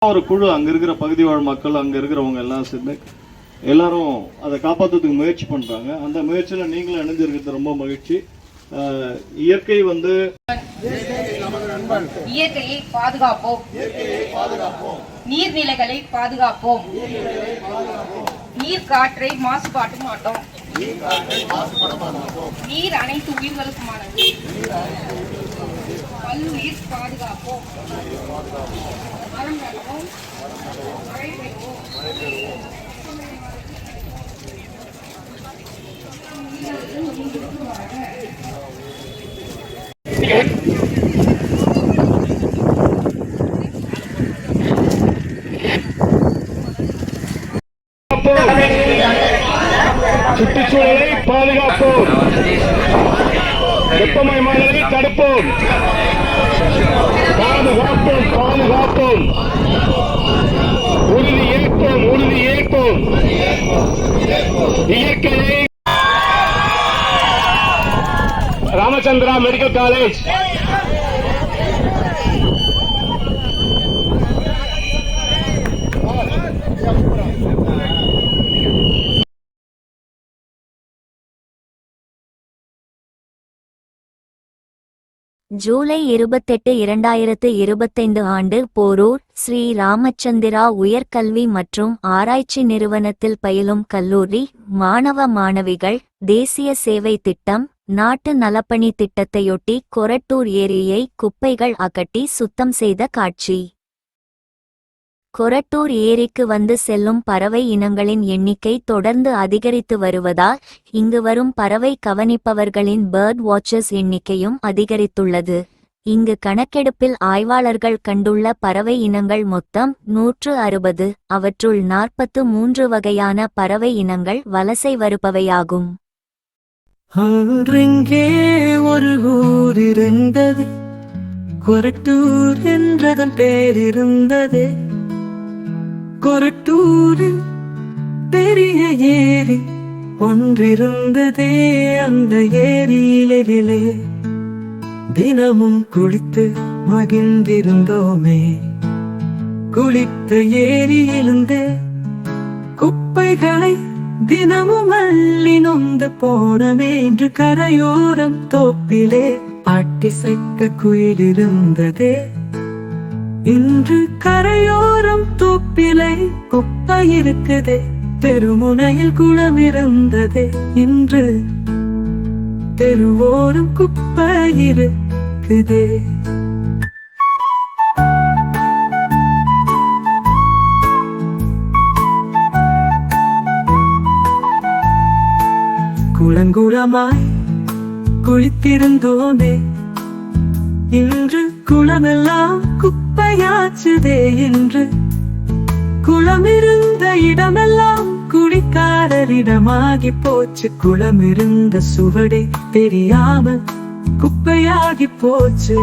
ஒரு குழு அங்க இருக்கிற பகுதி வாழ் மக்கள் அங்க இருக்கிறவங்க எல்லாம் சேர்ந்து எல்லாரும் அதை காப்பாற்றுறதுக்கு முயற்சி பண்றாங்க. அந்த முயற்சியில நீங்களும் இணைஞ்சிருக்கிறது ரொம்ப மகிழ்ச்சி. இயற்கை இயற்கையை பாதுகாப்போம், நீர்நிலைகளை பாதுகாப்போம், நீர் காற்றை மாசுபாட்டு மாட்டோம், நீர் அனைத்து உயிர்களுக்குமானது, பல்லுயிர் பாதுகாப்போம், மரம் நடுவோம், மழை பெய்வோம், சுற்றுச்சூழலை பாதுகாப்போம், வெப்பமயமாதலை தடுப்போம், பாதுகாப்போம், உறுதி ஏற்போம், இயற்கையை. ராமச்சந்திரா மெடிக்கல் காலேஜ் ஜூலை 28, 2025 ஆண்டு போரூர் ஸ்ரீ ராமச்சந்திரா உயர்கல்வி மற்றும் ஆராய்ச்சி நிறுவனத்தில் பயிலும் கல்லூரி மாணவ மாணவிகள் தேசிய சேவை திட்டம் நாட்டு நலப்பணி திட்டத்தையொட்டி கொரட்டூர் ஏரியை குப்பைகள் அகற்றி சுத்தம் செய்த காட்சி. கொரட்டூர் ஏரிக்கு வந்து செல்லும் பறவை இனங்களின் எண்ணிக்கை தொடர்ந்து அதிகரித்து வருவதால் இங்கு வரும் பறவை கவனிப்பவர்களின் பேர்ட் வாட்சர்ஸ் எண்ணிக்கையும் அதிகரித்துள்ளது. இங்கு கணக்கெடுப்பில் ஆய்வாளர்கள் கண்டுள்ள பறவை இனங்கள் மொத்தம் 160. அவற்றுள் 43 வகையான பறவை இனங்கள் வலசை வருபவையாகும். அன்றெங்கே ஒரு ஊர் இருந்தது, கொரட்டூர் என்றதன் பேர் இருந்தது. கொரட்டூரில் பெரிய ஏரி ஒன்றிருந்ததே, அந்த ஏரியிலே தினமும் குளித்து மகிழ்ந்திருந்தோமே. குளித்த ஏரியிலிருந்து குப்பைகளை தினமும் அள்ளி நொந்து போனமே. இன்று கரையோரம் தோப்பிலே பாட்டி சைக்க குயிலிருந்ததே. இன்று கரையோரம் தோப்பிலை குப்பை இருக்குதே. தெருமுனையில் குளம் இருந்ததே, இன்று தெருவோரம் குப்பை இருக்குதே. குளங்குளமாய் குளித்திருந்தோமே, இன்று குளமெல்லாம் குப்பையாச்சுதே. இன்று குளமிருந்த இடமெல்லாம் குடிக்காரரிடமாகி போச்சு. குளமிருந்த சுவடே தெரியாமல் குப்பையாகி போச்சு.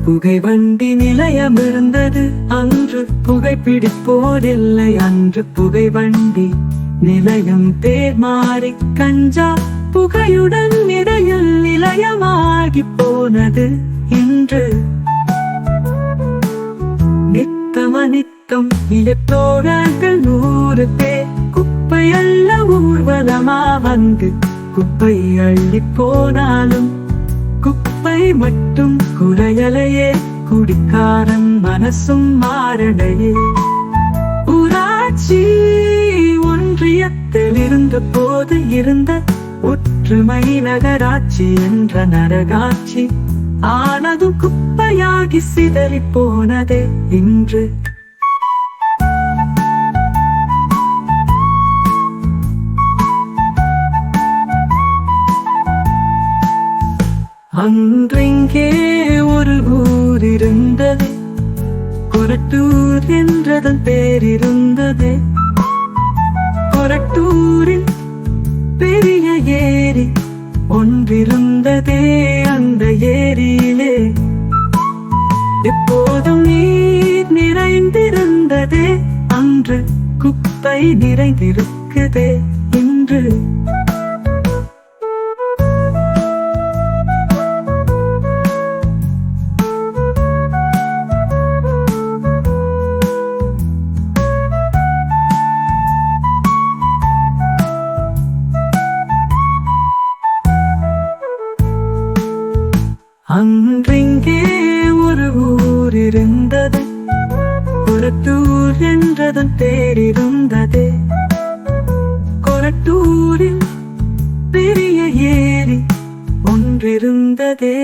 புகை வண்டி நிலையம் இருந்தது, அன்று புகைப்பிடிப்போரில்லை. அன்று புகை வண்டி நிலையம் பேர் மாறி கஞ்சா புகையுடன் இடையில் நிலையமாகி போனது. இன்று நித்தம் இழத்தோழர்கள் 100 பேர் குப்பை அல்ல ஊர்வலமா வந்து குப்பை அள்ளி போனாலும் குப்பை மட்டும் குறையலையே. குடிக்காரன் மனசும் மாறலையே. ஊராட்சி ஒன்றியத்தில் இருந்த போது இருந்த ஒற்றுமை நகராட்சி என்ற நரகாட்சி ஆனதும் குப்பையாகி சிதறி போனதே. இன்று அன்றெங்கே ஒரு ஊர் இருந்தது, கொரட்டூர் என்றதன் பேர் இருந்தது. கொரட்டூரில் பெரிய ஏரி ஒன்றிருந்ததே, அந்த ஏரியிலே எப்போதும் நீர் நிறைந்திருந்ததே. அன்று குப்பை நிறைந்திருக்குதே. இன்று அன்றிங்கே ஒரு ஊர் இருந்தது, கொரட்டூர் என்றதன் பேரிருந்ததே. கொரட்டூரில் பெரிய ஏரி ஒன்றிருந்ததே.